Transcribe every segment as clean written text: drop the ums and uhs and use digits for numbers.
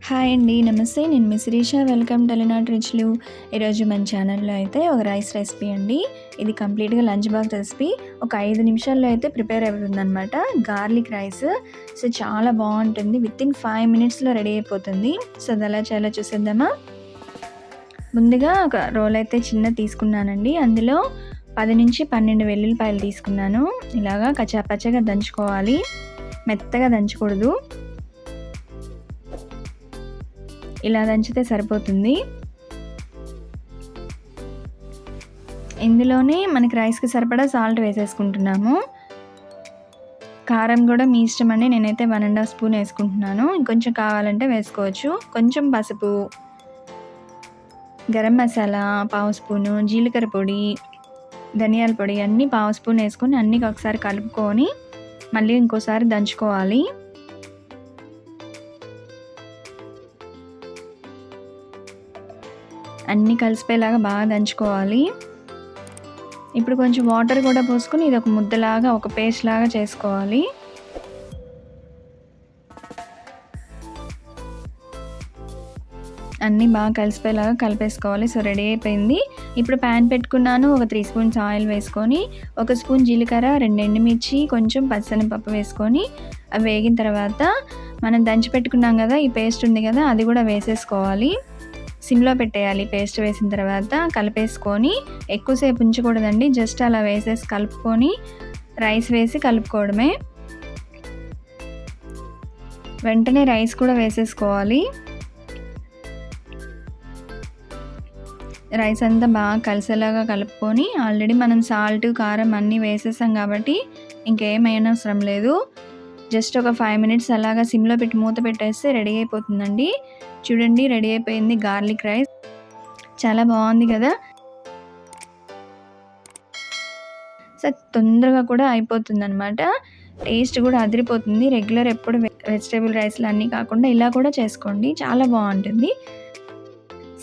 Hi అండి. నమస్తే. నేను మీ శిరీష. వెల్కమ్ టెలినాట్ రుచులు. ఈరోజు మన ఛానల్‌లో అయితే ఒక రైస్ రెసిపీ అండి. ఇది కంప్లీట్‌గా లంచ్ బాక్స్ రెసిపీ. ఒక 5 నిమిషాల్లో అయితే ప్రిపేర్ అవుతుందనమాట. Garlic rice. సో, చాలా బాగుంటుంది. వితిన్ 5 మినిట్స్‌లో రెడీ అయిపోతుంది. సో, అది ఎలా చేయాలో చూసేద్దామా? ముందుగా ఒక రోల్ అయితే చిన్నది తీసుకున్నానండి. అందులో 10-12 వెల్లుల్లిపాయలు తీసుకున్నాను. ఇలాగా కచ్చాపచ్చాగా దంచుకోవాలి. మెత్తగా దంచకూడదు. ఇలా దంచితే సరిపోతుంది. ఇందులోనే మనకి రైస్కి సరిపడా సాల్ట్ వేసేసుకుంటున్నాము. కారం కూడా మీ ఇష్టం అండి. నేనైతే 1.5 స్పూన్ వేసుకుంటున్నాను. ఇంకొంచెం కావాలంటే వేసుకోవచ్చు. కొంచెం పసుపు, గరం మసాలా 1/2 స్పూను, జీలకర్ర పొడి, ధనియాల పొడి అన్నీ 1/2 స్పూన్ వేసుకొని అన్నీ ఒకసారి కలుపుకొని మళ్ళీ ఇంకోసారి దంచుకోవాలి. అన్నీ కలిసిపోయేలాగా బాగా దంచుకోవాలి. ఇప్పుడు కొంచెం వాటర్ కూడా పోసుకొని ఇది ఒక ముద్దలాగా, ఒక పేస్ట్ లాగా చేసుకోవాలి. అన్నీ బాగా కలిసిపోయేలాగా కలిపేసుకోవాలి. సో, రెడీ అయిపోయింది. ఇప్పుడు ప్యాన్ పెట్టుకున్నాను. ఒక 3 స్పూన్స్ ఆయిల్ వేసుకొని, 1 స్పూన్ జీలకర్ర, 2 ఎండుమిర్చి, కొంచెం పచ్చిశనగపప్పు వేసుకొని అవి వేగిన తర్వాత మనం దంచి పెట్టుకున్నాం కదా, ఈ పేస్ట్ ఉంది కదా, అది కూడా వేసేసుకోవాలి. సిమ్లో పెట్టేయాలి. పేస్ట్ వేసిన తర్వాత కలిపేసుకొని, ఎక్కువసేపు ఉంచకూడదండి. జస్ట్ అలా వేసేసి కలుపుకొని రైస్ వేసి కలుపుకోవడమే. వెంటనే రైస్ కూడా వేసేసుకోవాలి. రైస్ అంతా బాగా కలిసేలాగా కలుపుకొని, ఆల్రెడీ మనం సాల్ట్, కారం అన్నీ వేసేసాం కాబట్టి ఇంకేమైనా అవసరం లేదు. జస్ట్ ఒక 5 మినిట్స్ అలాగా సిమ్లో పెట్టి మూత పెట్టేస్తే రెడీ అయిపోతుందండి. చూడండి, రెడీ అయిపోయింది గార్లిక్ రైస్. చాలా బాగుంది కదా. సో, తొందరగా కూడా అయిపోతుంది అనమాట. టేస్ట్ కూడా అదిరిపోతుంది. రెగ్యులర్ ఎప్పుడు వెజిటేబుల్ రైస్లు అన్నీ కాకుండా ఇలా కూడా చేసుకోండి. చాలా బాగుంటుంది.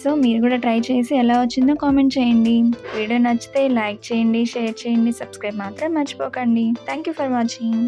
సో, మీరు కూడా ట్రై చేసి ఎలా వచ్చిందో కామెంట్ చేయండి. వీడియో నచ్చితే లైక్ చేయండి, షేర్ చేయండి, సబ్స్క్రైబ్ మాత్రం మర్చిపోకండి. Thank you for watching.